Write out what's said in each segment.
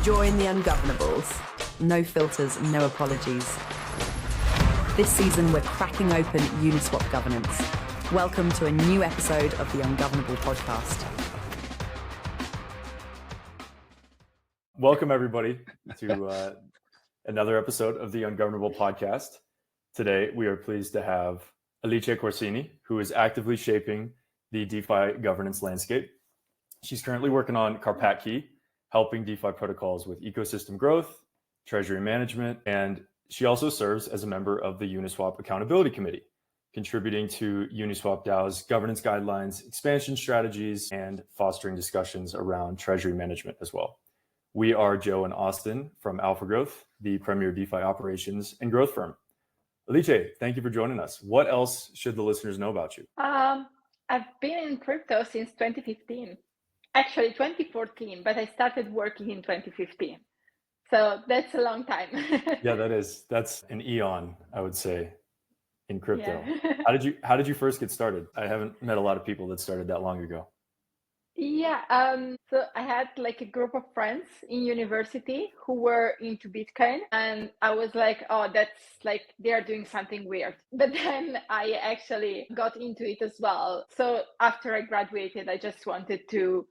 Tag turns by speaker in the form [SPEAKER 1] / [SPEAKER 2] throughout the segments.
[SPEAKER 1] Join the Ungovernables. No filters, no apologies. This season, we're cracking open Uniswap governance. Welcome to a new episode of the Ungovernable podcast.
[SPEAKER 2] Welcome, everybody, to another episode of the Ungovernable podcast. Today, we are pleased to have Alicie Corsini, who is actively shaping the DeFi governance landscape. She's currently working on Carpatkey, helping DeFi protocols with ecosystem growth, treasury management, and she also serves as a member of the Uniswap Accountability Committee, contributing to Uniswap DAO's governance guidelines, expansion strategies, and fostering discussions around treasury management as well. We are Joe and Austin from Alpha Growth, the premier DeFi operations and growth firm. Alicie, thank you for joining us. What else should the listeners know about you?
[SPEAKER 3] I've been in crypto since 2015. Actually, 2014, but I started working in 2015. So that's a long time.
[SPEAKER 2] Yeah, that's an eon, I would say, in crypto.
[SPEAKER 3] Yeah.
[SPEAKER 2] How did you first get started? I haven't met a lot of people that started that long ago.
[SPEAKER 3] Yeah, so I had like a group of friends in university who were into Bitcoin, and I was like, oh, that's like they're doing something weird. But then I actually got into it as well. So after I graduated, I just wanted to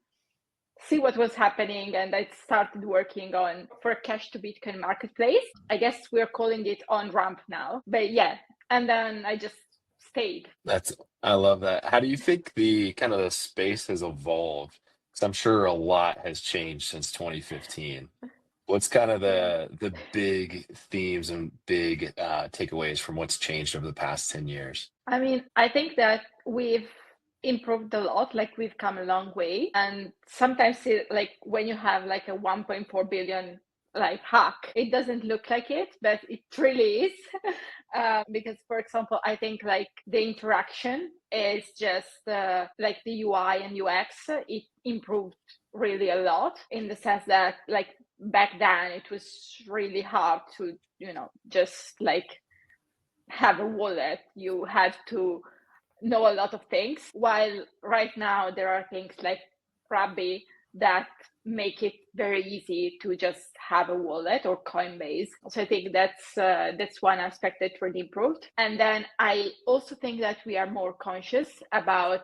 [SPEAKER 3] see what was happening, and I started working for a cash to Bitcoin marketplace. I guess we're calling it on ramp now, but yeah, and then I just stayed.
[SPEAKER 4] I love that. How do you think the kind of the space has evolved? Because I'm sure a lot has changed since 2015. What's kind of the big themes and big takeaways from what's changed over the past 10 years?
[SPEAKER 3] I mean, I think that we've improved a lot, like we've come a long way. And sometimes like when you have like a 1.4 billion like hack, it doesn't look like it, but it really is. Because for example, I think like the interaction is just like the UI and UX, it improved really a lot, in the sense that like back then it was really hard to, just like have a wallet. You had to know a lot of things, while right now there are things like Rabbi that make it very easy to just have a wallet, or Coinbase. So I think that's one aspect that really improved. And then I also think that we are more conscious about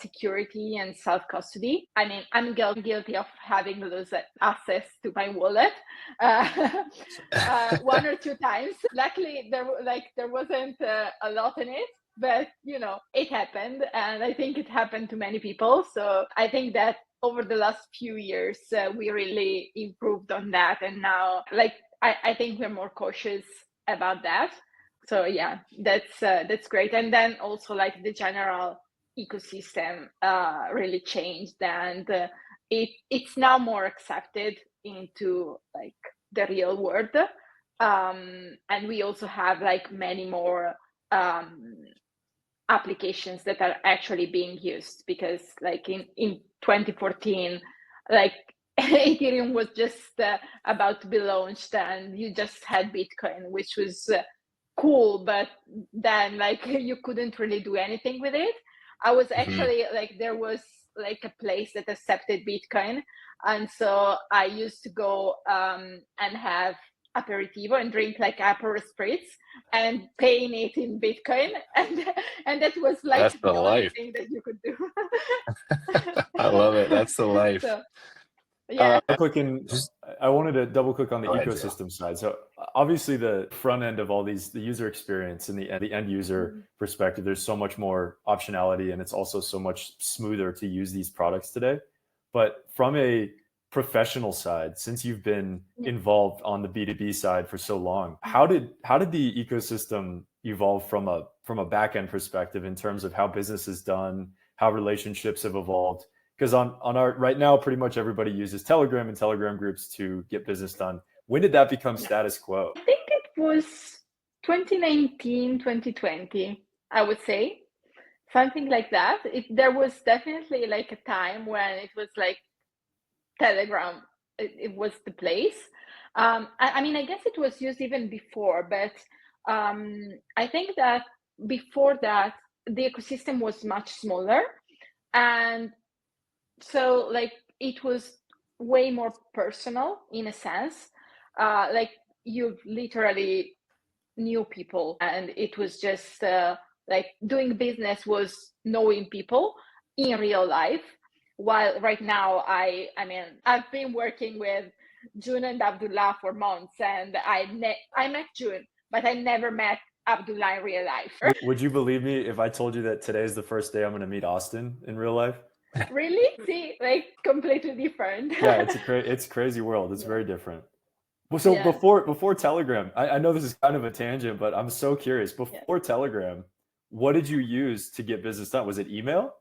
[SPEAKER 3] security and self-custody. I mean, I'm guilty of having lost access to my wallet one or two times. Luckily, there wasn't a lot in it, but it happened, and I think it happened to many people. So I think that over the last few years, we really improved on that, and now, like, I think we're more cautious about that. So yeah, that's great. And then also like the general ecosystem really changed, and it's now more accepted into like the real world, and we also have like many more applications that are actually being used, because like in 2014, like Ethereum was just about to be launched, and you just had Bitcoin, which was cool, but then like you couldn't really do anything with it. I was actually like, there was like a place that accepted Bitcoin, and so I used to go and have aperitivo and drink like Aperol spritz and paying it in Bitcoin, and that was like
[SPEAKER 4] That's the
[SPEAKER 3] only
[SPEAKER 4] life.
[SPEAKER 3] thing that you could do.
[SPEAKER 4] I love it. That's the life.
[SPEAKER 3] So, yeah.
[SPEAKER 2] I wanted to double click on the
[SPEAKER 4] Go ahead,
[SPEAKER 2] ecosystem side. So obviously the front end of all these, the user experience and the end user perspective, there's so much more optionality, and it's also so much smoother to use these products today. But from a professional side, since you've been involved on the B2B side for so long, how did the ecosystem evolve from a back end perspective in terms of how business is done, how relationships have evolved? Because on our right now, pretty much everybody uses Telegram and Telegram groups to get business done. When did that become status quo?
[SPEAKER 3] I think it was 2019, 2020, I would say, something like that. There was definitely like a time when it was like Telegram, it was the place. I mean, I guess it was used even before, but I think that before that, the ecosystem was much smaller. And so like it was way more personal in a sense. Like you literally knew people, and it was just like doing business was knowing people in real life. While right now, I mean, I've been working with June and Abdullah for months, and I met June, but I never met Abdullah in real life.
[SPEAKER 2] Would you believe me if I told you that today's the first day I'm going to meet Austin in real life?
[SPEAKER 3] Really? See, like completely different.
[SPEAKER 2] Yeah, it's a crazy world. It's very different. Well, so before Telegram, I know this is kind of a tangent, but I'm so curious. Before Telegram, what did you use to get business done? Was it email?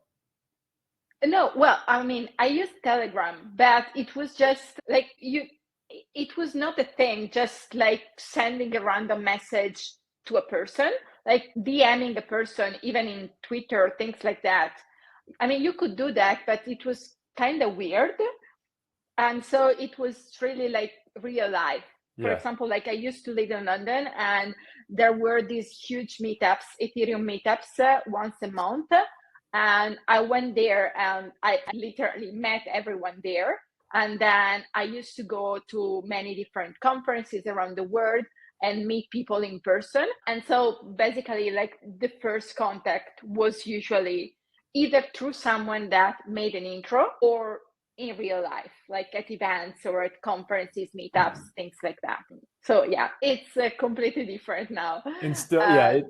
[SPEAKER 3] No, well, I mean, I used Telegram, but it was just like it was not a thing, just like sending a random message to a person, like DMing a person, even in Twitter, things like that. I mean, you could do that, but it was kind of weird. And so it was really like real life. For example, like I used to live in London, and there were these huge meetups, Ethereum meetups, once a month. And I went there and I literally met everyone there. And then I used to go to many different conferences around the world and meet people in person. And so basically, like the first contact was usually either through someone that made an intro or in real life, like at events or at conferences, meetups, things like that. So yeah, it's completely different now.
[SPEAKER 2] And still,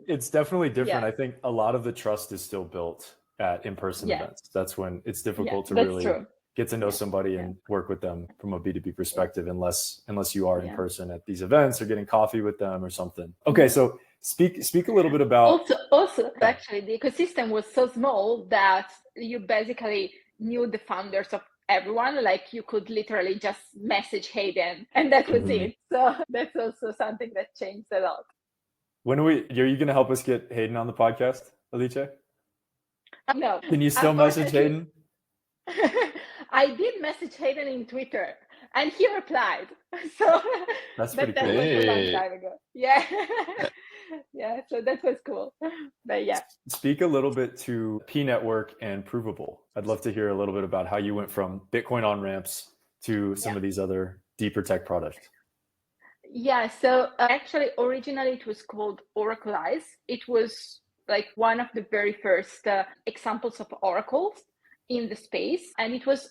[SPEAKER 2] it's definitely different. I think a lot of the trust is still built at in-person events. That's when it's difficult to really get to know somebody and work with them from a B2B perspective, unless you are in person at these events or getting coffee with them or something. Okay, so speak a little bit about
[SPEAKER 3] also actually the ecosystem was so small that you basically knew the founders of everyone. Like you could literally just message Hayden and that was it. So that's also something that changed a lot.
[SPEAKER 2] Are you going to help us get Hayden on the podcast, Alicie?
[SPEAKER 3] No.
[SPEAKER 2] Can you still message Hayden?
[SPEAKER 3] I did message Hayden in Twitter and he replied. So
[SPEAKER 2] that's pretty cool.
[SPEAKER 3] That was a long time ago. Yeah. Yeah, so that was cool. But yeah.
[SPEAKER 2] Speak a little bit to P Network and Provable. I'd love to hear a little bit about how you went from Bitcoin on ramps to some of these other deeper tech products.
[SPEAKER 3] Yeah, so actually originally it was called Oracleize. It was like one of the very first examples of oracles in the space. And it was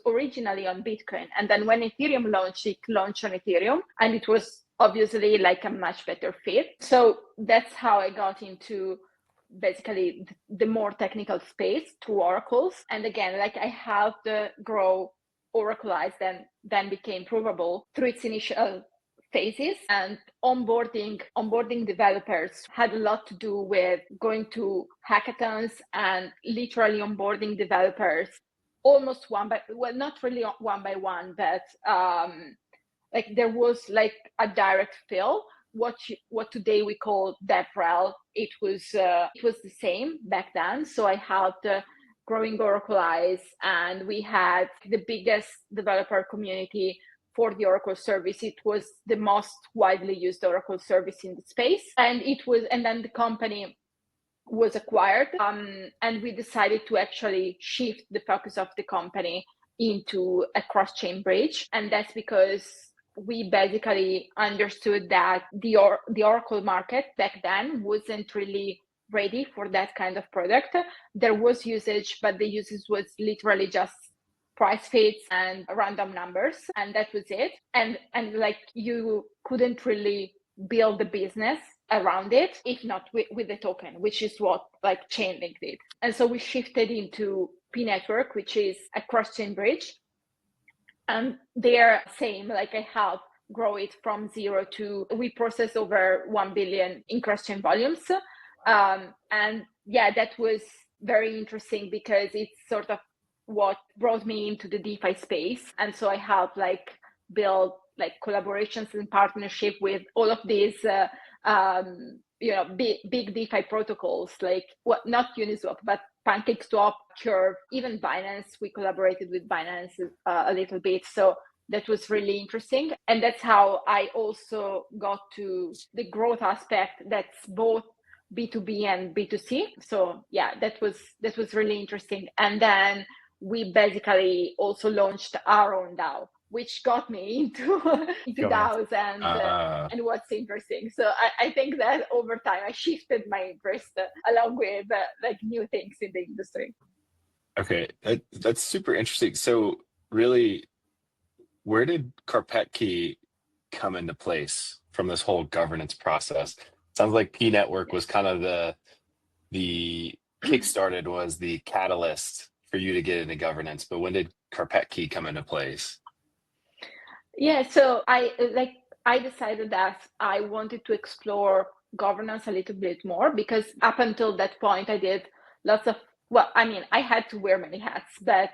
[SPEAKER 3] originally on Bitcoin. And then when Ethereum launched, it launched on Ethereum. And it was obviously like a much better fit. So that's how I got into basically the more technical space through oracles. And again, like I helped grow Oracleize, then became Provable through its initial phases, and onboarding developers had a lot to do with going to hackathons and literally onboarding developers almost not really one by one, but like there was like a direct fill. What today we call DevRel, it was the same back then. So I helped growing Oracleize, and we had the biggest developer community for the Oracle service. It was the most widely used Oracle service in the space. And then the company was acquired, and we decided to actually shift the focus of the company into a cross-chain bridge. And that's because we basically understood that the Oracle market back then wasn't really ready for that kind of product. There was usage, but the usage was literally just price feeds and random numbers, and that was it. And like you couldn't really build the business around it if not with the token, which is what like Chainlink did. And so we shifted into P Network, which is a cross-chain bridge. And they're same, like I helped grow it from 0 to, we process over 1 billion in cross-chain volumes. And yeah, that was very interesting because it's sort of what brought me into the DeFi space. And so I helped like build like collaborations and partnership with all of these big DeFi protocols, like not Uniswap, but PancakeSwap, Curve, even Binance. We collaborated with Binance a little bit. So that was really interesting. And that's how I also got to the growth aspect that's both B2B and B2C. So yeah, that was really interesting. And then we basically also launched our own DAO, which got me into DAOs and what's interesting. So I think that over time I shifted my interest along with like new things in the industry.
[SPEAKER 4] Okay, that's super interesting. So really, where did Karpatky come into place from this whole governance process? Sounds like P Network was kind of the kickstarted, was the catalyst for you to get into governance. But when did Karpatky come into place?
[SPEAKER 3] Yeah, so I decided that I wanted to explore governance a little bit more, because up until that point I did lots of, well, I mean, I had to wear many hats, but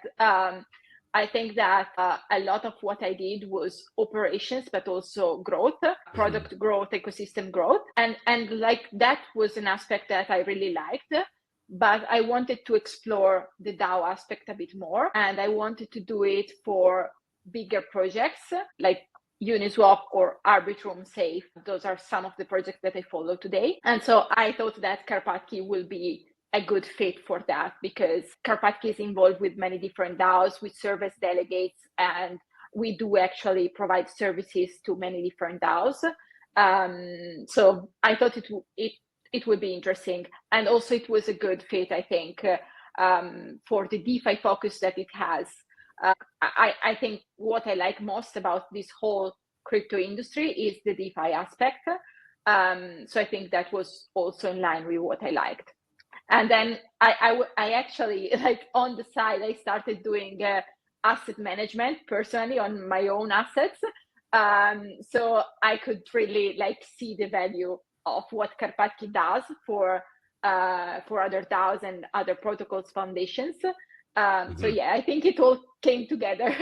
[SPEAKER 3] I think that a lot of what I did was operations, but also growth, product growth, ecosystem growth. And like that was an aspect that I really liked, but I wanted to explore the DAO aspect a bit more. And I wanted to do it for bigger projects like Uniswap or Arbitrum Safe. Those are some of the projects that I follow today. And so I thought that Karpatky will be a good fit for that, because Karpatky is involved with many different DAOs. We serve as delegates, and we do actually provide services to many different DAOs. So I thought it would be interesting. And also it was a good fit, I think, for the DeFi focus that it has. I think what I like most about this whole crypto industry is the DeFi aspect. So I think that was also in line with what I liked. And then I actually, like on the side, I started doing asset management personally on my own assets. So I could really like see the value of what Karpatky does for other DAOs and other protocols foundations. So yeah, I think it all came together.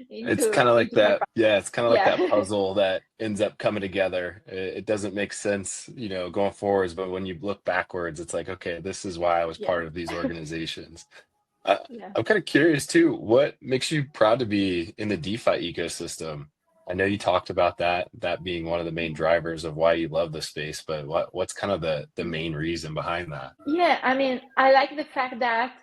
[SPEAKER 4] It's kind of like that. Yeah, it's kind of like that puzzle that ends up coming together. It doesn't make sense, going forwards, but when you look backwards, it's like, okay, this is why I was part of these organizations. I'm kind of curious too, what makes you proud to be in the DeFi ecosystem? I know you talked about that being one of the main drivers of why you love the space, but what's kind of the main reason behind that?
[SPEAKER 3] Yeah, I mean, I like the fact that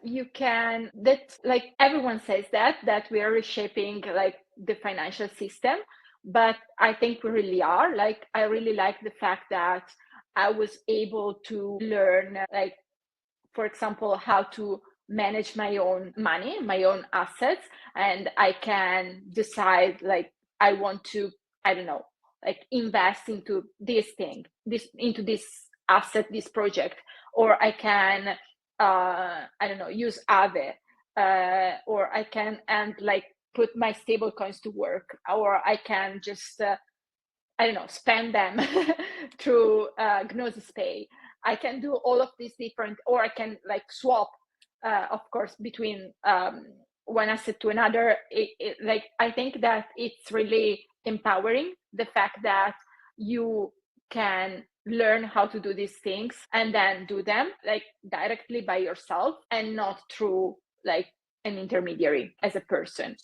[SPEAKER 3] like everyone says that we are reshaping like the financial system, but I think we really are. Like, I really like the fact that I was able to learn, like, for example, how to manage my own money, my own assets, and I can decide, like, I want to, I don't know, like invest into this thing, into this asset, this project, or I can, I don't know, use Aave, or I can, and like put my stable coins to work, or I can just, I don't know, spend them through Gnosis Pay. I can do all of these different, or I can like swap, of course, between one asset to another. Like, I think that it's really empowering, the fact that you can learn how to do these things and then do them like directly by yourself and not through like an intermediary as a person.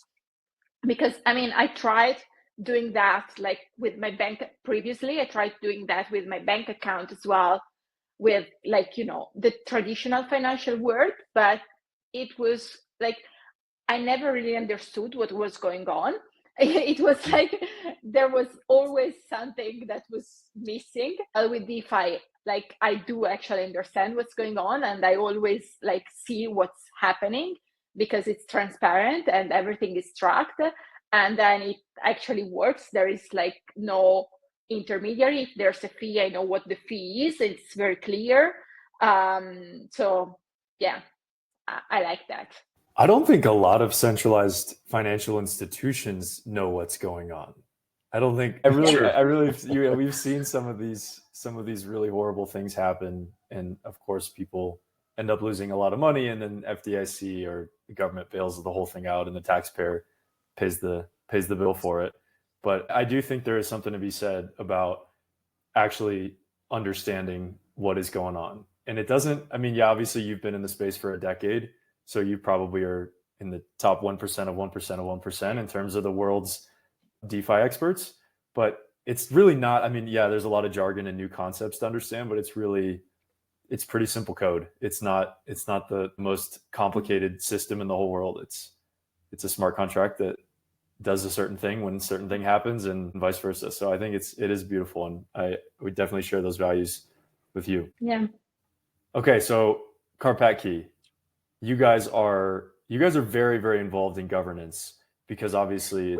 [SPEAKER 3] Because I mean, I tried doing that like with my bank previously. I tried doing that with my bank account as well, with like, the traditional financial world, but it was like I never really understood what was going on. It was like there was always something that was missing. With DeFi, like I do actually understand what's going on, and I always like see what's happening because it's transparent and everything is tracked, and then it actually works. There is like no intermediary. If there's a fee, I know what the fee is. It's very clear. So yeah, I like that.
[SPEAKER 2] I don't think a lot of centralized financial institutions know what's going on. I don't think we've seen some of these really horrible things happen, and of course people end up losing a lot of money, and then FDIC or the government bails the whole thing out, and the taxpayer pays the bill for it. But I do think there is something to be said about actually understanding what is going on. And it doesn't, I mean, yeah, obviously you've been in the space for a decade, so you probably are in the top 1% of 1% of 1% in terms of the world's DeFi experts. But it's really not, I mean, yeah, there's a lot of jargon and new concepts to understand, but it's it's pretty simple code. It's not the most complicated system in the whole world. It's a smart contract that does a certain thing when a certain thing happens, and vice versa. So I think it is beautiful, and I would definitely share those values with you.
[SPEAKER 3] Yeah.
[SPEAKER 2] Okay, so Karpatki, you guys are very, very involved in governance, because obviously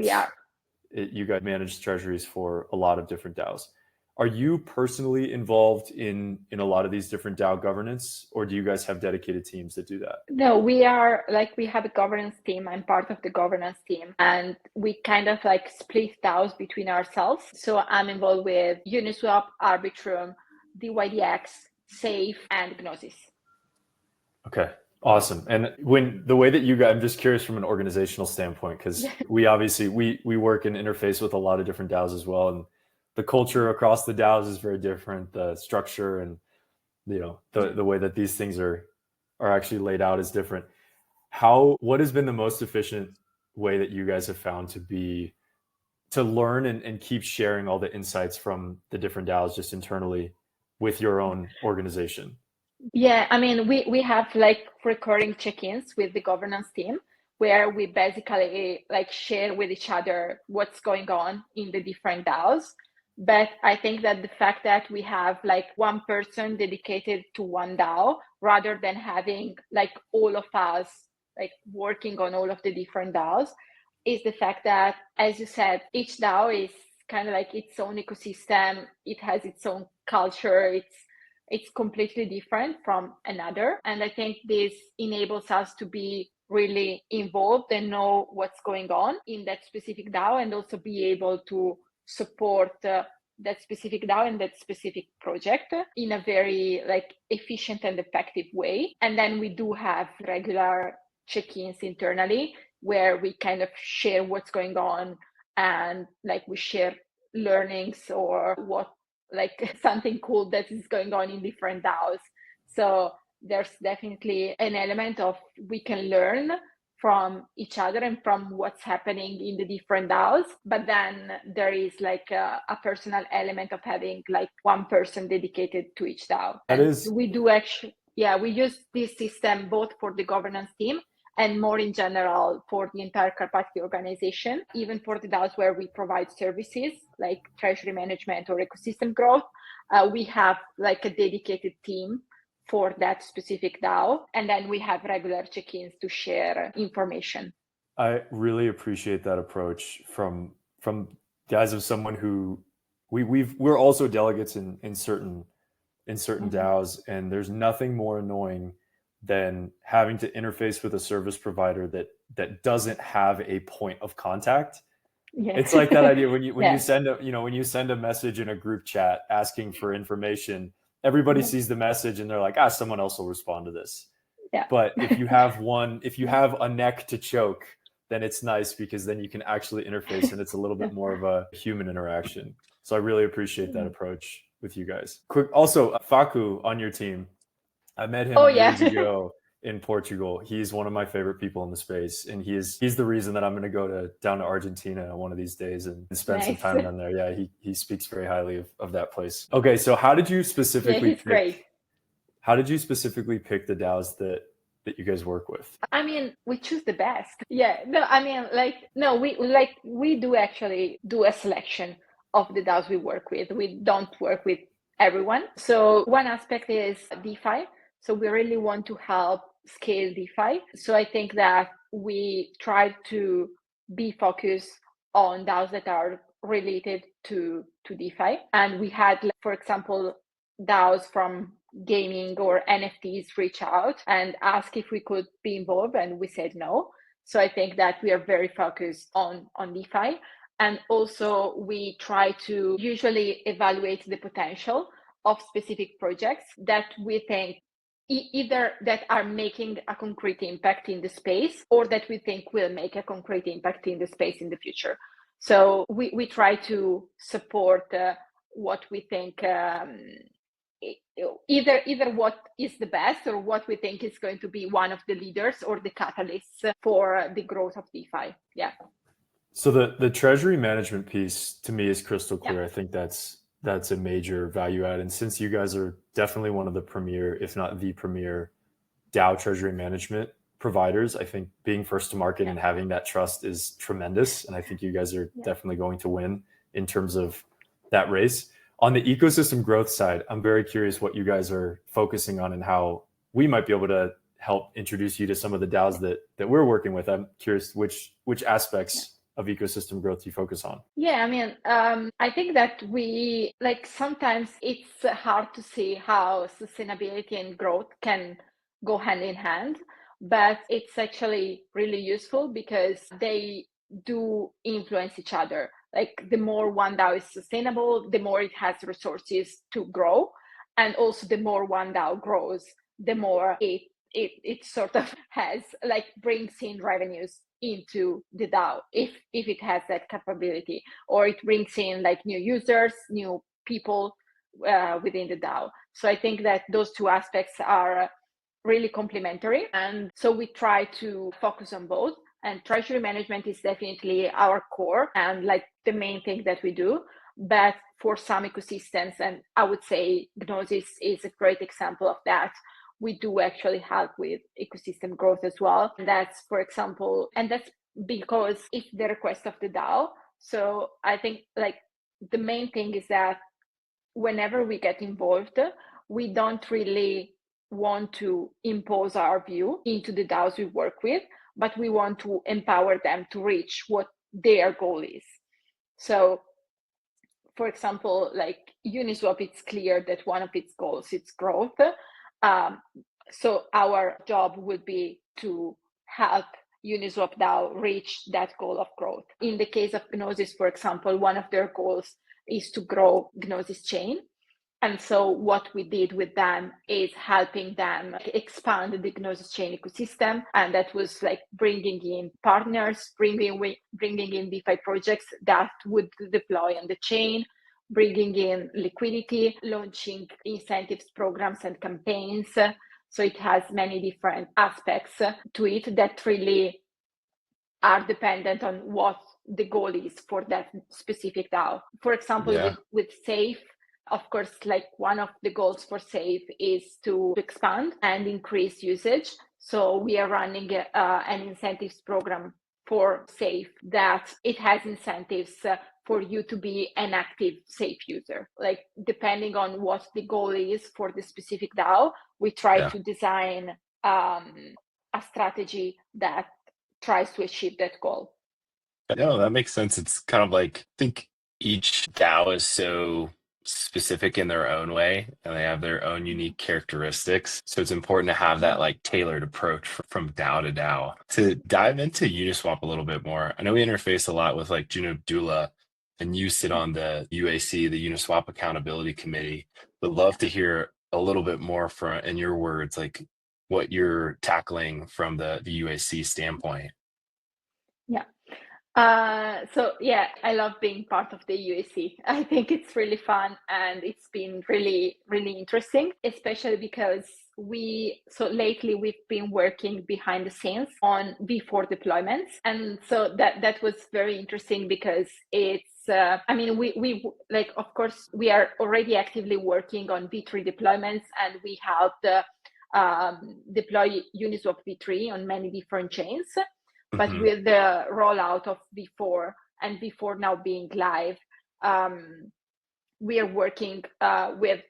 [SPEAKER 2] you guys manage treasuries for a lot of different DAOs. Are you personally involved in a lot of these different DAO governance, or do you guys have dedicated teams that do that?
[SPEAKER 3] No, we have a governance team. I'm part of the governance team, and we kind of like split DAOs between ourselves. So I'm involved with Uniswap, Arbitrum, DYDX, Safe, and Gnosis.
[SPEAKER 2] Okay, awesome. And the way that you guys, I'm just curious from an organizational standpoint, because we obviously we work and interface with a lot of different DAOs as well, and the culture across the DAOs is very different. The structure and the way that these things are actually laid out is different. What has been the most efficient way that you guys have found to learn and keep sharing all the insights from the different DAOs just internally with your own organization?
[SPEAKER 3] Yeah, I mean, we have like recurring check-ins with the governance team, where we basically like share with each other what's going on in the different DAOs. But I think that the fact that we have like one person dedicated to one DAO, rather than having like all of us like working on all of the different DAOs, is the fact that, as you said, each DAO is kind of like its own ecosystem. It has its own culture. It's completely different from another. And I think this enables us to be really involved and know what's going on in that specific DAO, and also be able to support that specific DAO and that specific project in a very like efficient and effective way. And then we do have regular check-ins internally, where we kind of share what's going on, and like we share learnings or what like something cool that is going on in different DAOs. So there's definitely an element of we can learn from each other and from what's happening in the different DAOs. But then there is like a personal element of having like one person dedicated to each DAO. We do actually, we use this system both for the governance team and more in general for the entire Karpatki organization, even for the DAOs where we provide services like treasury management or ecosystem growth. We have like a dedicated team for that specific DAO, and then we have regular check-ins to share information.
[SPEAKER 2] I really appreciate that approach from guys of someone who we're also delegates in certain DAOs, and there's nothing more annoying than having to interface with a service provider that doesn't have a point of contact. Yeah. It's like that idea when you send a message in a group chat asking for information, everybody sees the message and they're like, someone else will respond to this. Yeah. But if you have a neck to choke, then it's nice, because then you can actually interface and it's a little bit more of a human interaction. So I really appreciate that approach with you guys. Quick, also Facu on your team. I met him years ago in Portugal. He's one of my favorite people in the space, and he's the reason that I'm going to go down to Argentina one of these days and spend some time down there. Yeah, he speaks very highly of that place. Okay, so how did you specifically How did you specifically pick the DAOs that you guys work with?
[SPEAKER 3] I mean, we choose the best. We do actually do a selection of the DAOs we work with. We don't work with everyone. So one aspect is DeFi. So we really want to help scale DeFi. So I think that we try to be focused on DAOs that are related to DeFi. And we had, for example, DAOs from gaming or NFTs reach out and ask if we could be involved, and we said no. So I think that we are very focused on DeFi. And also we try to usually evaluate the potential of specific projects that we think either that are making a concrete impact in the space, or that we think will make a concrete impact in the space in the future. So we try to support what we think, either what is the best or what we think is going to be one of the leaders or the catalysts for the growth of DeFi. Yeah.
[SPEAKER 2] So the treasury management piece to me is crystal clear. I think that's that's a major value add. And since you guys are definitely one of the premier, if not the premier, DAO treasury management providers, I think being first to market and having that trust is tremendous. And I think you guys are definitely going to win in terms of that race. On the ecosystem growth side, I'm very curious what you guys are focusing on and how we might be able to help introduce you to some of the DAOs that we're working with. I'm curious which aspects of ecosystem growth you focus on.
[SPEAKER 3] Yeah, I mean, I think that we sometimes it's hard to see how sustainability and growth can go hand in hand, but it's actually really useful because they do influence each other. Like the more one DAO is sustainable, the more it has resources to grow, and also the more one DAO grows, the more it sort of has brings in revenues into the DAO if it has that capability, or it brings in new users, new people within the DAO. So I think that those two aspects are really complementary, and so we try to focus on both. And treasury management is definitely our core and the main thing that we do. But for some ecosystems, and I would say Gnosis is a great example of that, we do actually help with ecosystem growth as well. And that's, for example, and that's because it's the request of the DAO. So I think the main thing is that whenever we get involved, we don't really want to impose our view into the DAOs we work with, but we want to empower them to reach what their goal is. So for example, Uniswap, it's clear that one of its goals is growth. So our job would be to help Uniswap DAO reach that goal of growth. In the case of Gnosis, for example, one of their goals is to grow Gnosis chain. And so what we did with them is helping them expand the Gnosis chain ecosystem. And that was bringing in partners, bringing in DeFi projects that would deploy on the chain, bringing in liquidity, launching incentives, programs, and campaigns. So it has many different aspects to it that really are dependent on what the goal is for that specific DAO. For example, with Safe, of course, one of the goals for Safe is to expand and increase usage. So we are running an incentives program for Safe that it has incentives for you to be an active Safe user. Depending on what the goal is for the specific DAO, we try to design a strategy that tries to achieve that goal.
[SPEAKER 4] No, that makes sense. It's kind of I think each DAO is so specific in their own way and they have their own unique characteristics. So it's important to have that tailored approach from DAO to DAO. To dive into Uniswap a little bit more, I know we interface a lot with Juno Dula, and you sit on the UAC, the Uniswap Accountability Committee. Would love to hear a little bit more in your words, what you're tackling from the UAC standpoint.
[SPEAKER 3] I love being part of the UAC. I think it's really fun and it's been really, really interesting, especially because lately we've been working behind the scenes on V4 deployments. And so that was very interesting because it's, we of course, we are already actively working on V3 deployments, and we helped deploy Uniswap V3 on many different chains. But with the rollout of V4 and V4 now being live, we are working with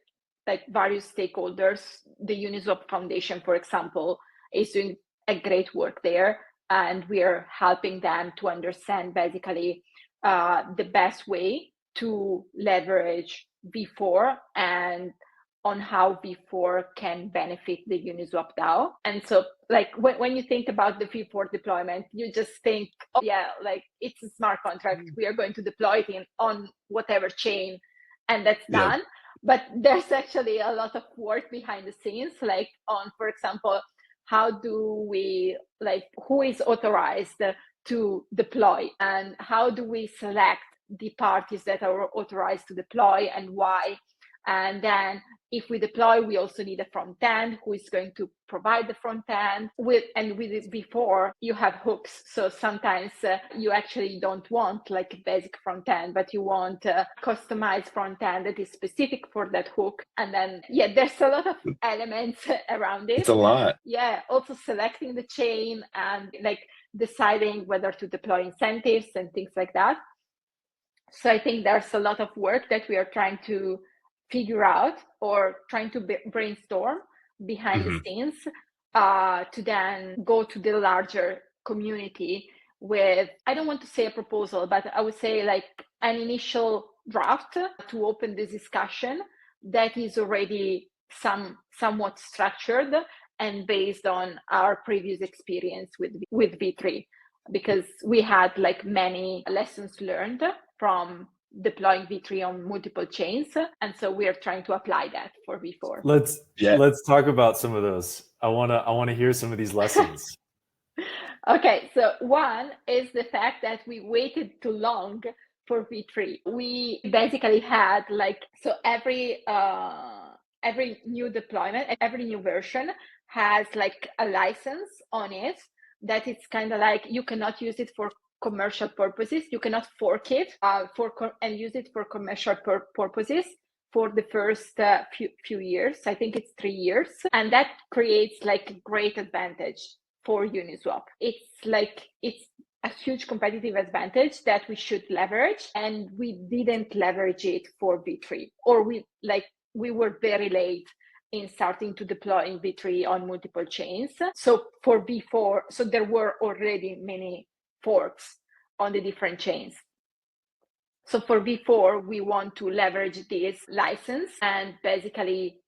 [SPEAKER 3] various stakeholders. The Uniswap Foundation, for example, is doing a great work there, and we are helping them to understand basically the best way to leverage V4 and on how V4 can benefit the Uniswap DAO. And so when you think about the V4 deployment, you just think, it's a smart contract. We are going to deploy it on whatever chain, and that's done. But there's actually a lot of work behind the scenes, on, for example, how do we, who is authorized to deploy, and how do we select the parties that are authorized to deploy, and why? And then if we deploy, we also need a front end who is going to provide the front end with it before you have hooks. So sometimes you actually don't want like a basic front end, but you want a customized front end that is specific for that hook. And then, there's a lot of elements around it.
[SPEAKER 4] It's a lot.
[SPEAKER 3] Yeah. Also selecting the chain and like deciding whether to deploy incentives and things like that. So I think there's a lot of work that we are trying to figure out or trying to brainstorm behind the scenes to then go to the larger community with, I don't want to say a proposal, but I would say like an initial draft to open this discussion that is already somewhat structured and based on our previous experience with V3, because we had like many lessons learned from deploying V3 on multiple chains, and so we are trying to apply that for V4.
[SPEAKER 2] Let's talk about some of those. I want to hear some of these lessons.
[SPEAKER 3] Okay, so one is the fact that we waited too long for V3. We basically had every new deployment, every new version has like a license on it that it's kind of like you cannot use it for commercial purposes. You cannot fork it and use it for commercial purposes for the first few years. I think it's 3 years, and that creates like a great advantage for Uniswap. It's a huge competitive advantage that we should leverage, and we didn't leverage it for V3, or we were very late in starting to deploy V3 on multiple chains. So for V4, so there were already many forks on the different chains. So for V4, we want to leverage this license and basically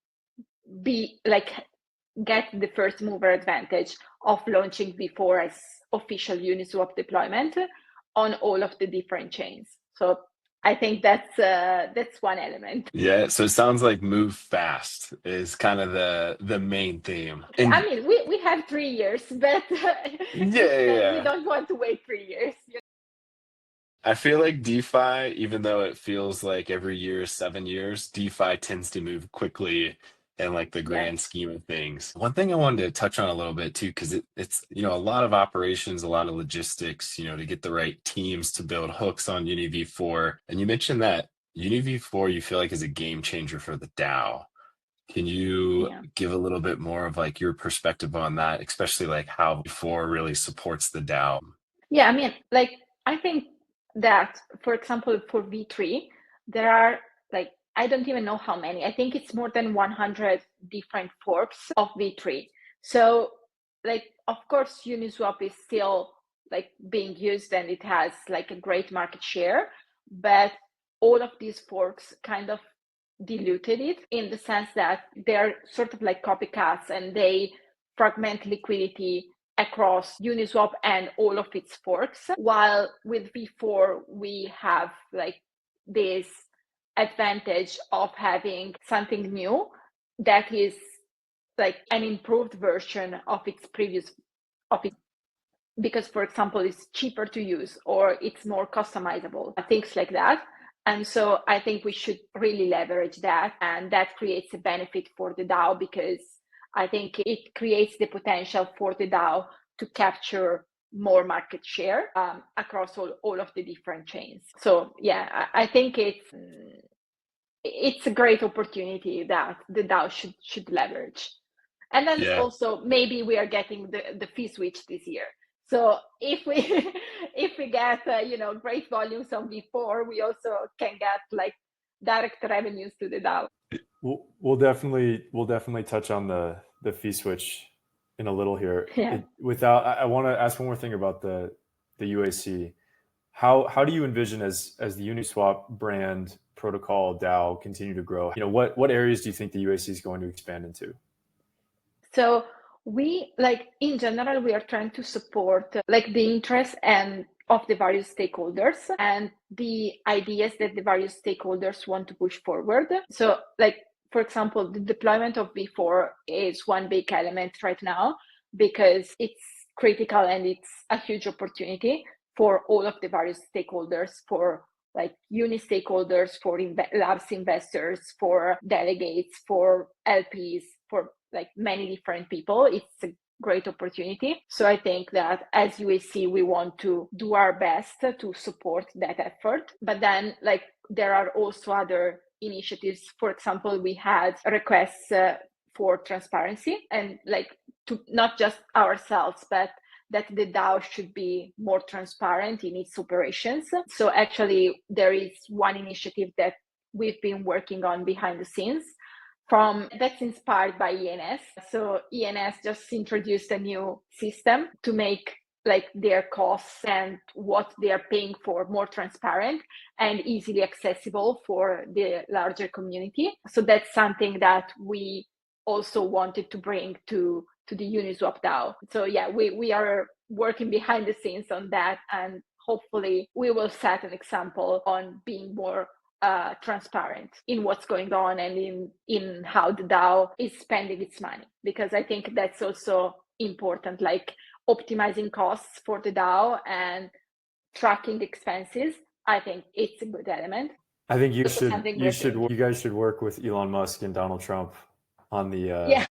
[SPEAKER 3] get the first mover advantage of launching V4 as official Uniswap deployment on all of the different chains. So I think that's one element.
[SPEAKER 4] Yeah, so it sounds like move fast is kind of the main theme. And
[SPEAKER 3] I mean, we have 3 years, but we don't want to wait 3 years.
[SPEAKER 4] I feel like DeFi, even though it feels like every year is 7 years, DeFi tends to move quickly in like the grand scheme of things. One thing I wanted to touch on a little bit too, because it's a lot of operations, a lot of logistics, to get the right teams to build hooks on UniV4. And you mentioned that UniV4 you feel like is a game changer for the DAO. Can you give a little bit more of like your perspective on that, especially like how V4 really supports the DAO?
[SPEAKER 3] Yeah, I mean, I think that, for example, for V3, there are I don't even know how many. I think it's more than 100 different forks of V3. So of course, Uniswap is still being used and it has a great market share, but all of these forks kind of diluted it in the sense that they're sort of like copycats and they fragment liquidity across Uniswap and all of its forks. While with V4, we have this advantage of having something new that is an improved version of its previous because, for example, it's cheaper to use or it's more customizable, things like that. And so I think we should really leverage that, and that creates a benefit for the DAO because I think it creates the potential for the DAO to capture more market share across all of the different chains. So yeah, I think it's a great opportunity that the DAO should leverage. And then also maybe we are getting the fee switch this year. So if we get great volumes on V4, we also can get direct revenues to the DAO.
[SPEAKER 2] We'll definitely touch on the fee switch in a little here.
[SPEAKER 3] Yeah.
[SPEAKER 2] I want to ask one more thing about the UAC. How do you envision as the Uniswap brand protocol DAO continue to grow? What areas do you think the UAC is going to expand into?
[SPEAKER 3] So we in general, we are trying to support the interest and of the various stakeholders and the ideas that the various stakeholders want to push forward. So for example, the deployment of V4 is one big element right now because it's critical and it's a huge opportunity for all of the various stakeholders for like uni stakeholders, for labs investors, for delegates, for LPs, for like many different people. It's a great opportunity. So I think that as UAC, we want to do our best to support that effort. But then like there are also other initiatives. For example, we had requests for transparency and like to not just ourselves, but that the DAO should be more transparent in its operations. So actually, there is one initiative that we've been working on behind the scenes that's inspired by ENS. So ENS just introduced a new system to make like their costs and what they are paying for more transparent and easily accessible for the larger community. So that's something that we also wanted to bring to the Uniswap DAO. So yeah, we are working behind the scenes on that, and hopefully we will set an example on being more transparent in what's going on and in how the DAO is spending its money, because I think that's also important, like optimizing costs for the DAO and tracking expenses. I think it's a good element.
[SPEAKER 2] I think you guys should work with Elon Musk and Donald Trump on the
[SPEAKER 3] yeah.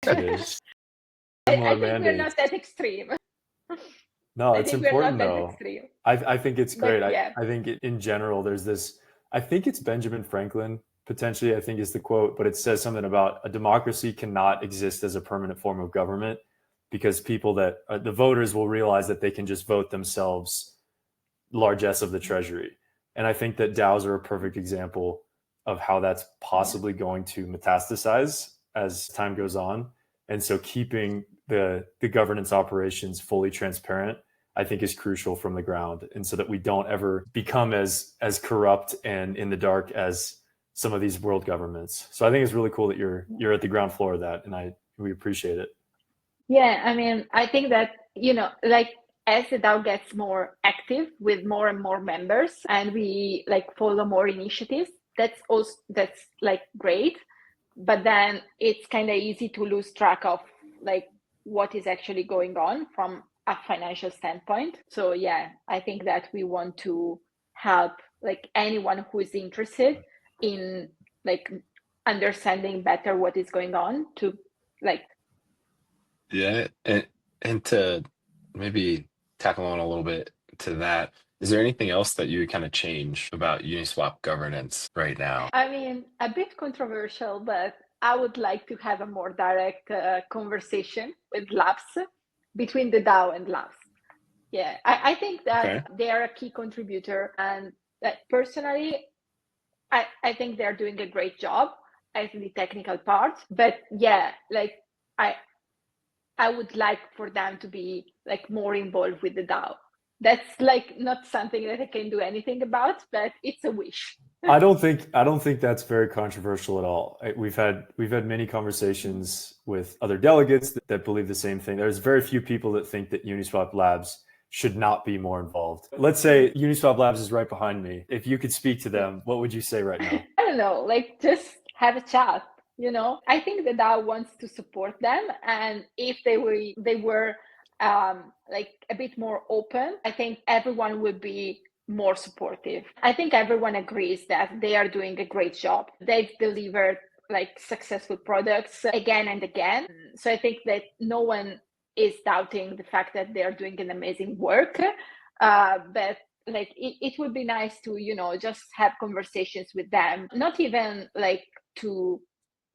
[SPEAKER 3] I think we're not that extreme.
[SPEAKER 2] No, it's important though. I think it's great.
[SPEAKER 3] Yeah.
[SPEAKER 2] I think in general, there's this, I think it's Benjamin Franklin, potentially, I think is the quote, but it says something about a democracy cannot exist as a permanent form of government because people that, the voters will realize that they can just vote themselves largesse of the treasury. And I think that DAOs are a perfect example of how that's possibly going to metastasize as time goes on. And so keeping the governance operations fully transparent, I think is crucial from the ground. And so that we don't ever become as corrupt and in the dark as some of these world governments. So I think it's really cool that you're at the ground floor of that, and we appreciate it.
[SPEAKER 3] Yeah, I mean, I think that, like as the DAO gets more active with more and more members and we like follow more initiatives, that's like great. But then it's kind of easy to lose track of like what is actually going on from a financial standpoint. So yeah, I think that we want to help like anyone who is interested in like understanding better what is going on to like.
[SPEAKER 4] Yeah, and to maybe tackle on a little bit to that, is there anything else that you would kind of change about Uniswap governance right now?
[SPEAKER 3] I mean, a bit controversial, but I would like to have a more direct conversation with labs, between the DAO and labs. Yeah, I think that they are a key contributor, and that personally, I think they're doing a great job as the technical part. But yeah, like I would like for them to be like more involved with the DAO. That's like not something that I can do anything about, but it's a wish.
[SPEAKER 2] I don't think that's very controversial at all. We've had many conversations with other delegates that believe the same thing. There's very few people that think that Uniswap Labs should not be more involved. Let's say Uniswap Labs is right behind me. If you could speak to them, what would you say right now?
[SPEAKER 3] I don't know, like just have a chat. I think the DAO wants to support them, and if they were like a bit more open, I think everyone would be more supportive. I think everyone agrees that they are doing a great job. They've delivered like successful products again and again. So I think that no one is doubting the fact that they are doing an amazing work. But like it would be nice to, just have conversations with them, not even like to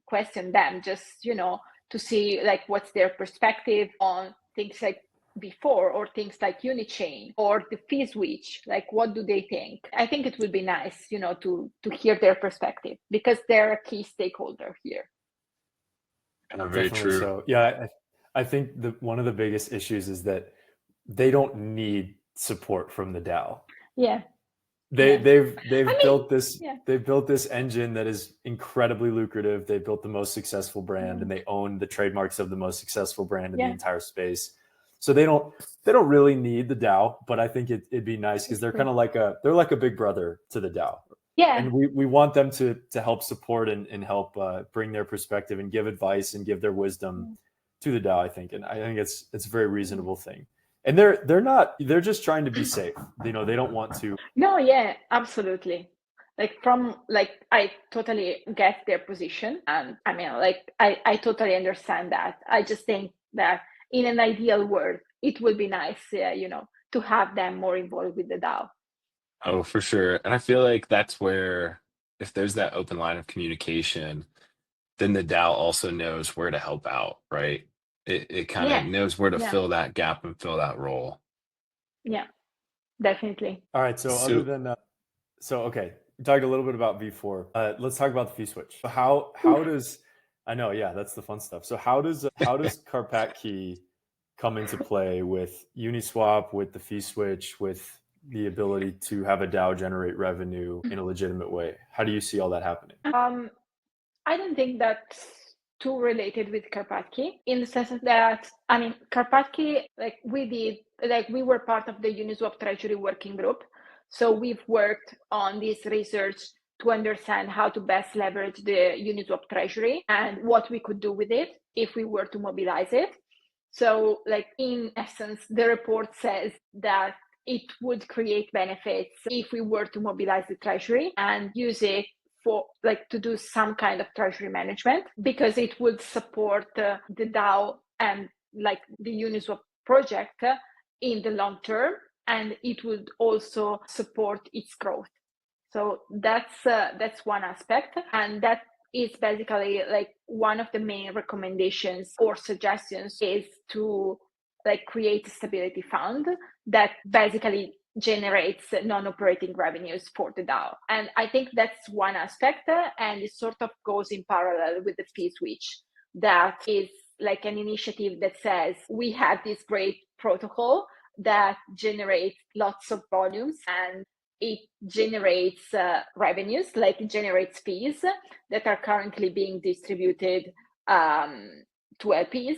[SPEAKER 3] question them, just, to see like what's their perspective on things like before, or things like Unichain or the fee switch, like what do they think? I think it would be nice, to hear their perspective, because they're a key stakeholder here.
[SPEAKER 4] Very true.
[SPEAKER 2] So yeah, I think one of the biggest issues is that they don't need support from the DAO.
[SPEAKER 3] Yeah.
[SPEAKER 2] They've built this engine that is incredibly lucrative. They built the most successful brand, and they own the trademarks of the most successful brand in the entire space. So they don't really need the DAO, but I think it'd be nice because they're kind of like a big brother to the DAO.
[SPEAKER 3] Yeah.
[SPEAKER 2] And we want them to help support and help bring their perspective and give advice and give their wisdom to the DAO, I think. And I think it's a very reasonable thing. And they're just trying to be safe. They don't want to.
[SPEAKER 3] No, yeah, absolutely. I totally get their position. And I mean, I totally understand that. I just think that in an ideal world, it would be nice, to have them more involved with the DAO.
[SPEAKER 4] Oh, for sure. And I feel like that's where, if there's that open line of communication, then the DAO also knows where to help out, right? It kind of
[SPEAKER 3] Yeah,
[SPEAKER 4] knows where to
[SPEAKER 3] yeah,
[SPEAKER 4] fill that gap and fill that role.
[SPEAKER 3] yeah, definitely.
[SPEAKER 2] All right. So other
[SPEAKER 4] So
[SPEAKER 2] than okay, we talked a little bit about V4. Let's talk about the fee switch. So how does I know, yeah, that's the fun stuff. So how does Karpat Key come into play with Uniswap, with the fee switch, with the ability to have a DAO generate revenue in a legitimate way? How do you see all that happening?
[SPEAKER 3] I don't think that's too related with Karpatki, in the sense that, I mean, Karpatki, we were part of the Uniswap Treasury working group. So we've worked on this research to understand how to best leverage the Uniswap Treasury and what we could do with it if we were to mobilize it. So, in essence, the report says that it would create benefits if we were to mobilize the Treasury and use it for to do some kind of treasury management, because it would support the DAO and the Uniswap project in the long term, and it would also support its growth. So that's one aspect, and that is basically one of the main recommendations or suggestions is to create a stability fund that basically generates non-operating revenues for the DAO. And I think that's one aspect, and it sort of goes in parallel with the fee switch. That is an initiative that says we have this great protocol that generates lots of volumes, and it generates revenues, it generates fees that are currently being distributed to LPs.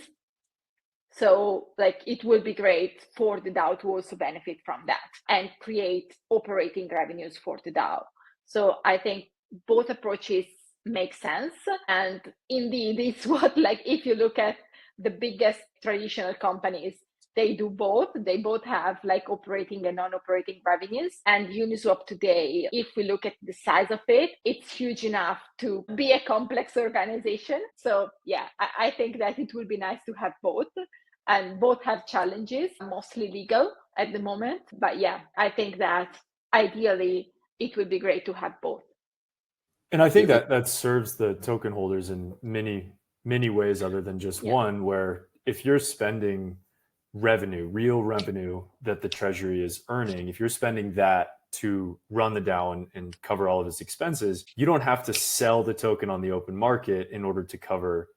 [SPEAKER 3] So it would be great for the DAO to also benefit from that and create operating revenues for the DAO. So I think both approaches make sense. And indeed, it's what, if you look at the biggest traditional companies, they do both. They both have operating and non-operating revenues. And Uniswap today, if we look at the size of it, it's huge enough to be a complex organization. So yeah, I think that it would be nice to have both. And both have challenges, mostly legal at the moment. But yeah, I think that ideally it would be great to have both.
[SPEAKER 2] And I think that serves the token holders in many, many ways other than just one, where if you're spending real revenue that the Treasury is earning, if you're spending that to run the DAO and cover all of its expenses, you don't have to sell the token on the open market in order to cover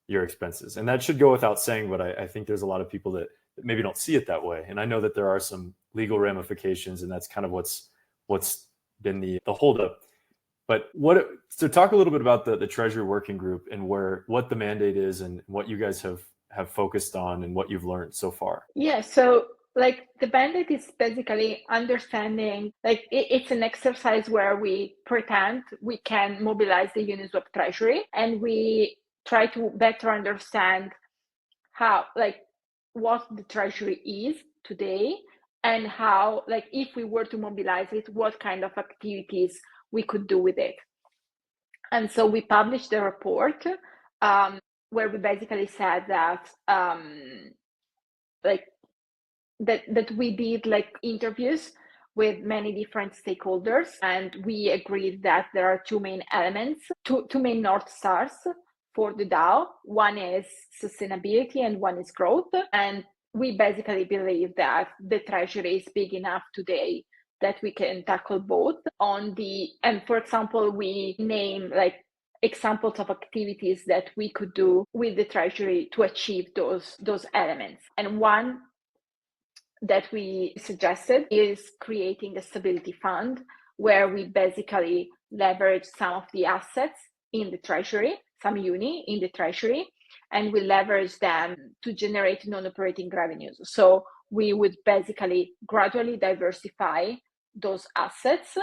[SPEAKER 2] your expenses. And that should go without saying, but I think there's a lot of people that maybe don't see it that way. And I know that there are some legal ramifications, and that's kind of what's been the holdup. But so talk a little bit about the Treasury Working Group and what the mandate is and what you guys have focused on and what you've learned so far.
[SPEAKER 3] Yeah, so the mandate is basically understanding, it's an exercise where we pretend we can mobilize the Uniswap Treasury, and we try to better understand how, what the Treasury is today, and how, if we were to mobilize it, what kind of activities we could do with it. And so we published a report where we basically said that that we did interviews with many different stakeholders, and we agreed that there are two main elements, two main North Stars for the DAO. One is sustainability and one is growth. And we basically believe that the Treasury is big enough today that we can tackle both. And for example, we name examples of activities that we could do with the Treasury to achieve those elements. And one that we suggested is creating a stability fund where we basically leverage some of the assets in the Treasury, some uni in the Treasury, and we leverage them to generate non-operating revenues. So we would basically gradually diversify those assets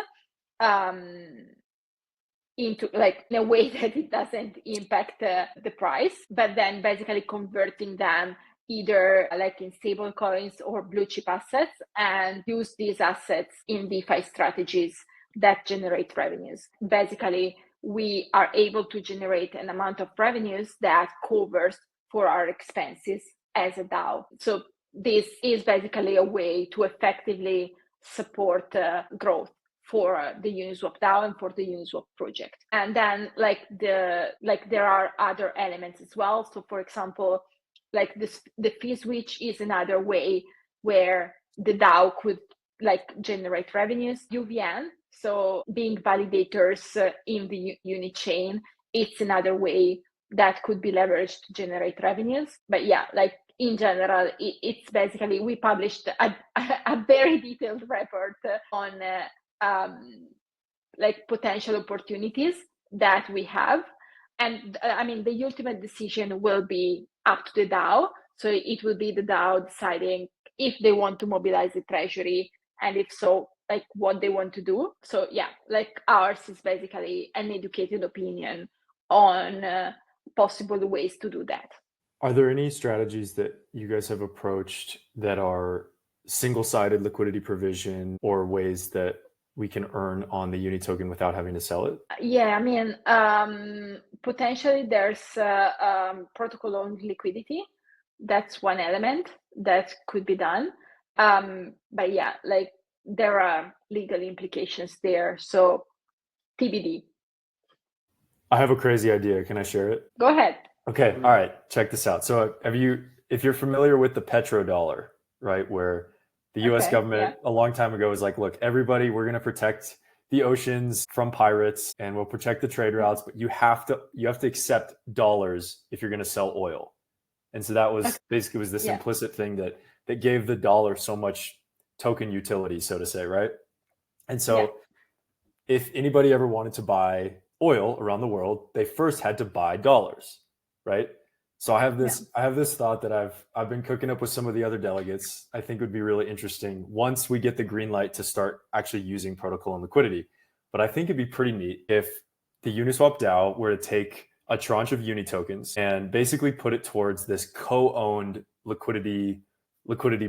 [SPEAKER 3] into in a way that it doesn't impact the price, but then basically converting them either like in stable coins or blue chip assets, and use these assets in DeFi strategies that generate revenues. Basically, we are able to generate an amount of revenues that covers for our expenses as a DAO. So this is basically a way to effectively support growth for the Uniswap DAO and for the Uniswap project. And then there are other elements as well. So for example, like the fee switch is another way where the DAO could generate revenues. UVN, so being validators in the Uni chain, it's another way that could be leveraged to generate revenues. But yeah, in general, it's basically, we published a very detailed report on potential opportunities that we have. And I mean, the ultimate decision will be up to the DAO. So it will be the DAO deciding if they want to mobilize the treasury, and if so, what they want to do. So yeah, ours is basically an educated opinion on possible ways to do that.
[SPEAKER 2] Are there any strategies that you guys have approached that are single-sided liquidity provision, or ways that we can earn on the Uni token without having to sell it?
[SPEAKER 3] Yeah, I mean, potentially there's protocol-owned liquidity. That's one element that could be done. But yeah, there are legal implications there. So TBD.
[SPEAKER 2] I have a crazy idea. Can I share it?
[SPEAKER 3] Go ahead.
[SPEAKER 2] Okay. All right. Check this out. So if you're familiar with the petrodollar, right, where the US government a long time ago was like, look, everybody, we're going to protect the oceans from pirates and we'll protect the trade routes, but you have to accept dollars if you're going to sell oil. And so that was basically this implicit thing that gave the dollar so much token utility, so to say, right? And so if anybody ever wanted to buy oil around the world, they first had to buy dollars, right? So I have this thought that I've been cooking up with some of the other delegates. I think would be really interesting once we get the green light to start actually using protocol and liquidity. But I think it'd be pretty neat if the Uniswap DAO were to take a tranche of Uni tokens and basically put it towards this co-owned liquidity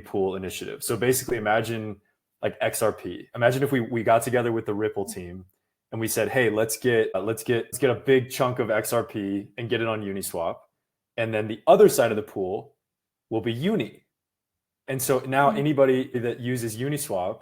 [SPEAKER 2] pool initiative. So basically imagine like XRP. Imagine if we got together with the Ripple team and we said, hey, let's get a big chunk of XRP and get it on Uniswap. And then the other side of the pool will be Uni. And so now anybody that uses Uniswap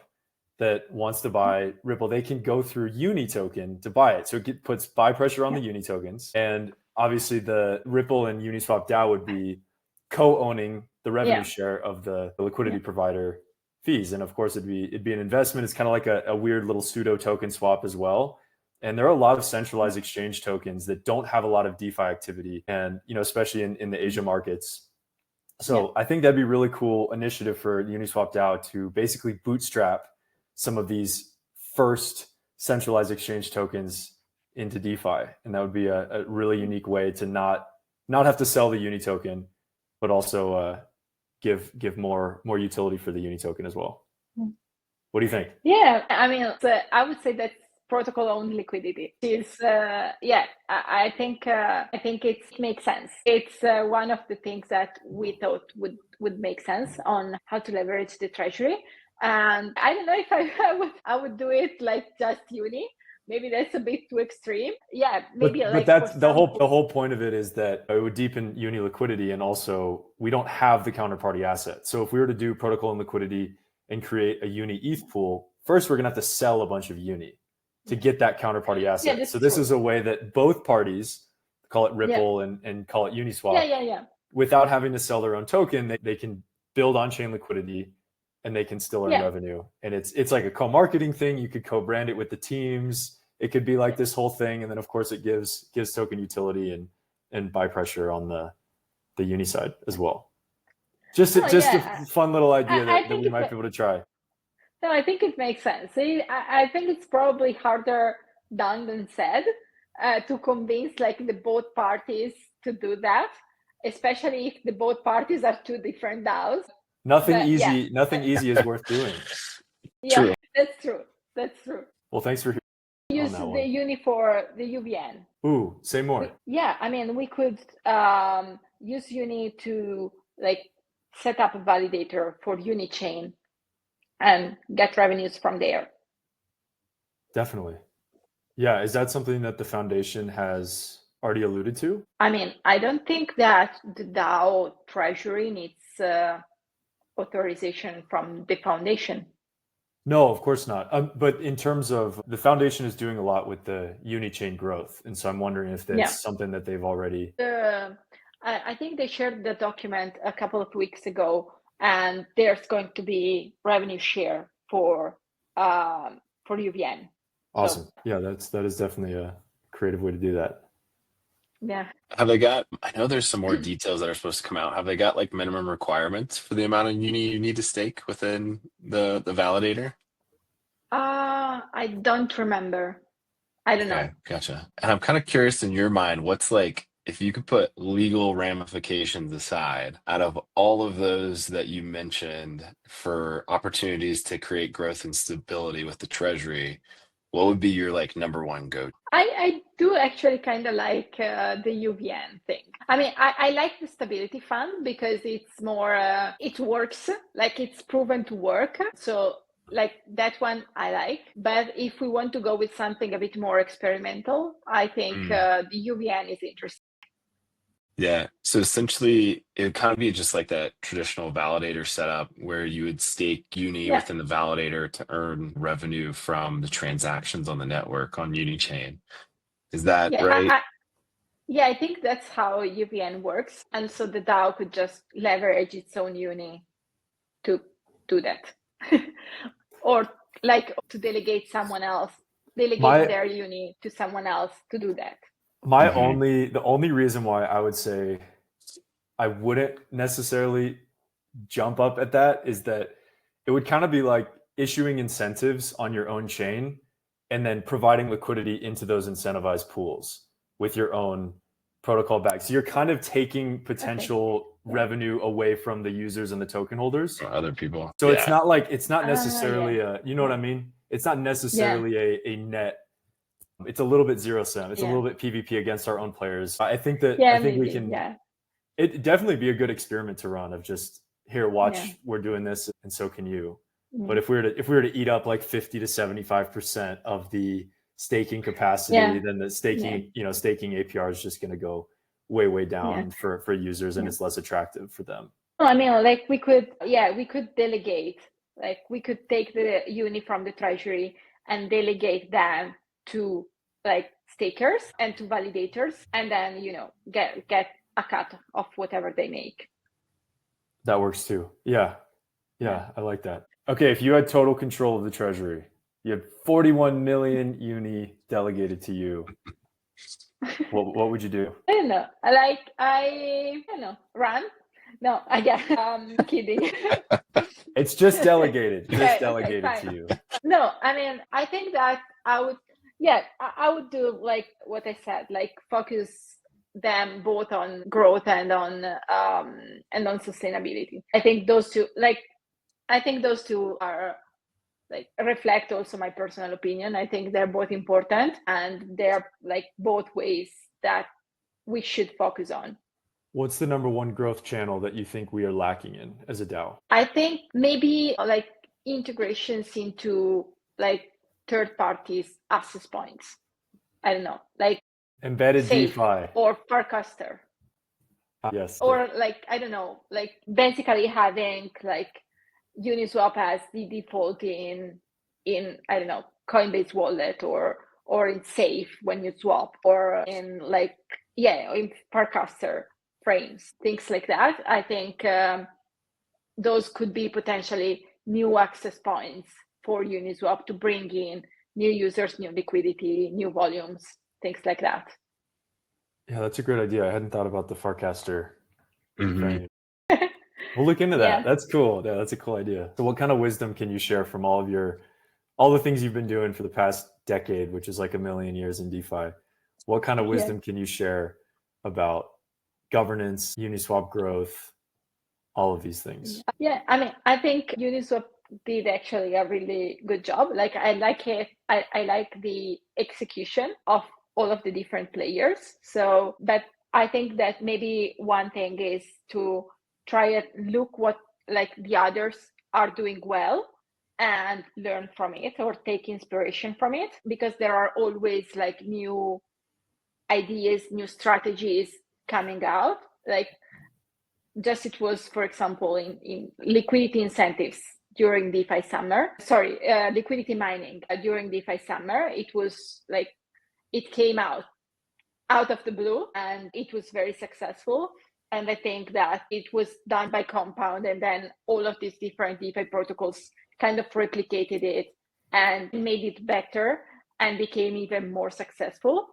[SPEAKER 2] that wants to buy Ripple, they can go through Uni token to buy it. So it puts buy pressure on the Uni tokens. And obviously the Ripple and Uniswap DAO would be co-owning the revenue share of the liquidity provider fees. And of course it'd be an investment. It's kind of like a weird little pseudo token swap as well. And there are a lot of centralized exchange tokens that don't have a lot of DeFi activity, and especially in the Asia markets. So I think that'd be a really cool initiative for Uniswap DAO to basically bootstrap some of these first centralized exchange tokens into DeFi. And that would be a really unique way to not have to sell the Uni token, but also give more utility for the Uni token as well. What do you think?
[SPEAKER 3] Yeah, I mean, I would say that protocol-owned liquidity is I think it makes sense. It's one of the things that we thought would make sense on how to leverage the treasury. And I don't know if I would do it like just Uni. Maybe that's a bit too extreme. Yeah, maybe.
[SPEAKER 2] But that's the whole point of it, is that it would deepen Uni liquidity, and also we don't have the counterparty asset. So if we were to do protocol and liquidity and create a Uni ETH pool, first we're gonna have to sell a bunch of Uni to get that counterparty asset. So this is a way that both parties, call it Ripple and call it Uniswap, without having to sell their own token, they can build on-chain liquidity and they can still earn revenue. And it's like a co-marketing thing. You could co-brand it with the teams. It could be like this whole thing. And then of course it gives token utility and buy pressure on the Uni side as well. Just a fun little idea that we might be able to try.
[SPEAKER 3] No, I think it makes sense. I think it's probably harder done than said to convince the both parties to do that, especially if the both parties are two different DAOs.
[SPEAKER 2] Nothing easy is worth doing.
[SPEAKER 3] Yeah, that's true.
[SPEAKER 2] Well, thanks for
[SPEAKER 3] use the Uni for the UVN.
[SPEAKER 2] Ooh, say more.
[SPEAKER 3] I mean, we could use Uni to set up a validator for Unichain and get revenues from there.
[SPEAKER 2] Definitely. Yeah. Is that something that the foundation has already alluded to?
[SPEAKER 3] I mean, I don't think that the DAO Treasury needs authorization from the foundation.
[SPEAKER 2] No, of course not. But in terms of the foundation is doing a lot with the Unichain growth. And so I'm wondering if that's something that they've already...
[SPEAKER 3] I think they shared the document a couple of weeks ago, and there's going to be revenue share for UVN.
[SPEAKER 2] Awesome.
[SPEAKER 3] So,
[SPEAKER 2] yeah, that is definitely a creative way to do that.
[SPEAKER 3] Yeah.
[SPEAKER 4] Have they got, I know there's some more details that are supposed to come out. Have they got like minimum requirements for the amount of uni you need to stake within the validator?
[SPEAKER 3] I don't remember. I don't know.
[SPEAKER 4] Gotcha. And I'm kind of curious, in your mind, what's like, if you could put legal ramifications aside, out of all of those that you mentioned for opportunities to create growth and stability with the Treasury, what would be your like number one go?
[SPEAKER 3] I do actually kind of like the UVN thing. I mean, I like the stability fund because it's more, it works, like it's proven to work. So like that one I like. But if we want to go with something a bit more experimental, I think the UVN is interesting.
[SPEAKER 4] Yeah. So essentially, it would kind of be just like that traditional validator setup where you would stake uni within the validator to earn revenue from the transactions on the network on Unichain. Is that right?
[SPEAKER 3] I think that's how UVN works. And so the DAO could just leverage its own uni to do that. Or like to delegate someone else, their uni to someone else to do that.
[SPEAKER 2] The only reason why I would say I wouldn't necessarily jump up at that is that it would kind of be like issuing incentives on your own chain and then providing liquidity into those incentivized pools with your own protocol back. So you're kind of taking potential revenue away from the users and the token holders.
[SPEAKER 4] Or other people.
[SPEAKER 2] So it's not like, it's not necessarily you know what I mean? It's not necessarily a net. It's a little bit zero sum. It's a little bit PvP against our own players. I think that we can. It'd definitely be a good experiment to run of just here, watch, we're doing this, and so can you. But if we were to eat up like 50 to 75% of the staking capacity, then the staking staking APR is just going to go way down for users, and it's less attractive for them.
[SPEAKER 3] I mean, like we could delegate. Like we could take the uni from the Treasury and delegate them to like stakers and to validators, and then get a cut of whatever they make.
[SPEAKER 2] That works too. Yeah, I like that. Okay, if you had total control of the Treasury, you had 41 million uni delegated to you, what would you do?
[SPEAKER 3] I don't know. I don't know. Run? No, I guess. I'm kidding.
[SPEAKER 2] It's just delegated. Delegated to you.
[SPEAKER 3] No, I mean, I think that I would. Yeah, I would do like what I said, like focus them both on growth and on sustainability. I think those two are like reflect also my personal opinion. I think they're both important, and they're like both ways that we should focus on.
[SPEAKER 2] What's the number one growth channel that you think we are lacking in as a DAO?
[SPEAKER 3] I think maybe like integrations into like third parties access points. I don't know, like
[SPEAKER 2] embedded DeFi
[SPEAKER 3] or Farcaster.
[SPEAKER 2] Yes.
[SPEAKER 3] Or like, I don't know, like basically having like Uniswap as the default in I don't know, Coinbase wallet or in Safe when you swap, or in like in Farcaster frames, things like that. I think those could be potentially new access points for Uniswap to bring in new users, new liquidity, new volumes, things like that.
[SPEAKER 2] Yeah, that's a great idea. I hadn't thought about the Farcaster frame. We'll look into that. That's cool. Yeah, that's a cool idea. So what kind of wisdom can you share from all the things you've been doing for the past decade, which is like a million years in DeFi? What kind of wisdom can you share about governance, Uniswap growth, all of these things?
[SPEAKER 3] Yeah, I mean, I think Uniswap did actually a really good job. Like I like it. I like the execution of all of the different players. So, but I think that maybe one thing is to try and look what like the others are doing well and learn from it or take inspiration from it, because there are always like new ideas, new strategies coming out. Like just it was, for example, in liquidity incentives during DeFi summer, liquidity mining during DeFi summer, it was like, it came out of the blue and it was very successful. And I think that it was done by Compound, and then all of these different DeFi protocols kind of replicated it and made it better and became even more successful.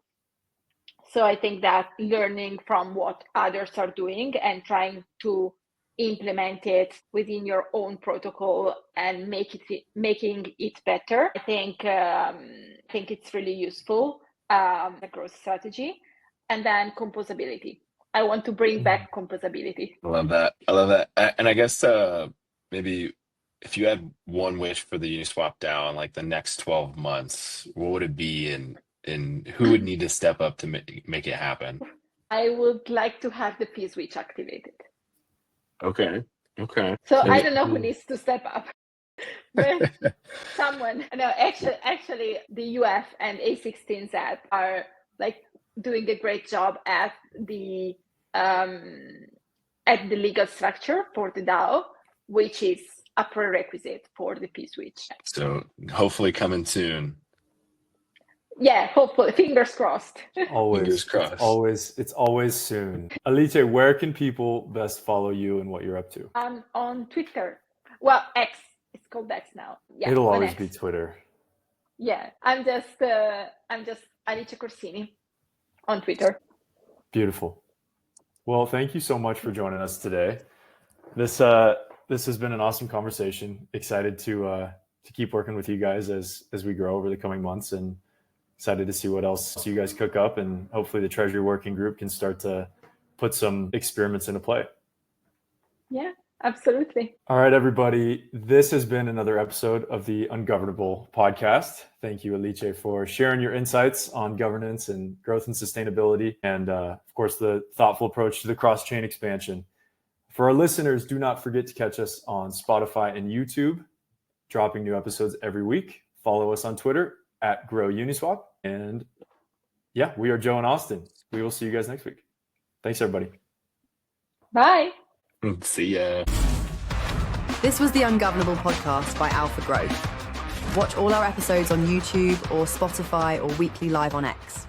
[SPEAKER 3] So I think that learning from what others are doing and trying to implement it within your own protocol and making it better, I think it's really useful, the growth strategy. And then composability. I want to bring back composability.
[SPEAKER 4] I love that. And I guess maybe if you had one wish for the Uniswap DAO in like the next 12 months, what would it be, and who would need to step up to make it happen?
[SPEAKER 3] I would like to have the P-switch activated.
[SPEAKER 4] Okay.
[SPEAKER 3] So I don't know who needs to step up. But someone. No, actually the UF and A16Z are like doing a great job at the legal structure for the DAO, which is a prerequisite for the P-switch.
[SPEAKER 4] So hopefully coming soon.
[SPEAKER 3] Yeah, hopefully. Fingers crossed.
[SPEAKER 2] Always.
[SPEAKER 4] Fingers crossed.
[SPEAKER 2] It's always soon. Alicie, where can people best follow you and what you're up to?
[SPEAKER 3] On Twitter. Well, X. It's called X now. Yeah,
[SPEAKER 2] it'll
[SPEAKER 3] on
[SPEAKER 2] always
[SPEAKER 3] X.
[SPEAKER 2] be Twitter.
[SPEAKER 3] Yeah, I'm just Alicie Corsini on Twitter.
[SPEAKER 2] Beautiful. Well, thank you so much for joining us today. This has been an awesome conversation. Excited to keep working with you guys as we grow over the coming months, and excited to see what else you guys cook up, and hopefully the Treasury working group can start to put some experiments into play.
[SPEAKER 3] Yeah, absolutely.
[SPEAKER 2] All right, everybody. This has been another episode of the Ungovernable podcast. Thank you, Alicie, for sharing your insights on governance and growth and sustainability, and of course, the thoughtful approach to the cross-chain expansion. For our listeners, do not forget to catch us on Spotify and YouTube, dropping new episodes every week. Follow us on Twitter @GrowUniswap. And yeah, we are Joe and Austin. We will see you guys next week. Thanks, everybody.
[SPEAKER 3] Bye.
[SPEAKER 4] See ya.
[SPEAKER 1] This was the Ungovernable podcast by Alpha Growth. Watch all our episodes on YouTube or Spotify or weekly live on X.